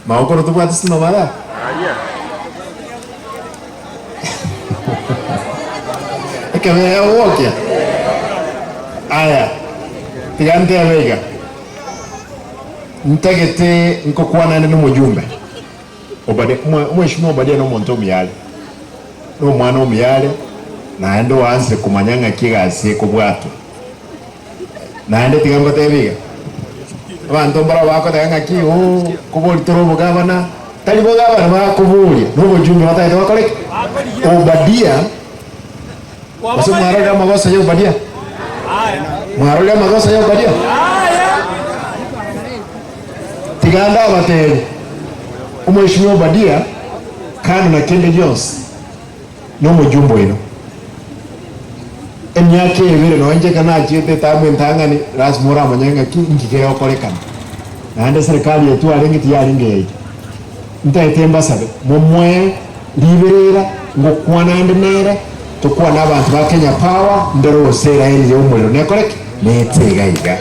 Maokoro tubwate sima mara. Kame wokia. Aya. Tigante abega. Ntagete nkokwana ne mujumbe. Obade mheshimiwa Obadia no muntu omuyale. No mwana omuyale naende wanze kumanyanga kigasi kubwato. Naende tigambo tebiga. Abantu mbara bako tanga ki kubuli toro mugabana tali mugabana bakubuli no mujumbe bataye bakoleke. Obadia basi mwaraga magosa yo Obadia. Mwaraga magosa yo Obadia. Tiganda abateri umheshimiwa Obadia kana na Kende Jones no mujumbo ino emyaka ebere no nje kana achite tamwe ntangani rasmura amanyanga ki ngike yokolekana nande serikali yetu alengiti yalinge ntaetemba sabe mumwe liberera ngokwana ndinera tukwa nabantu ba Kenya Power ndero sera eri yo umuliro nekoleke netega iga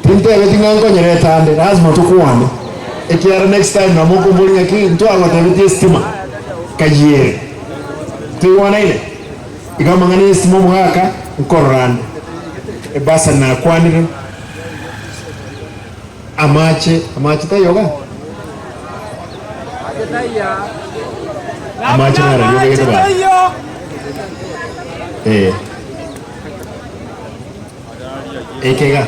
tinte betingango nyereta ande lazima tukwane ekiara next time na moko mbulinga ki ntwala tabiti stima kajiere tuwana ile igamba ngani stima mwaka nkorran ebasa na kwanire amache tayoga amache mara yoga yeba ekega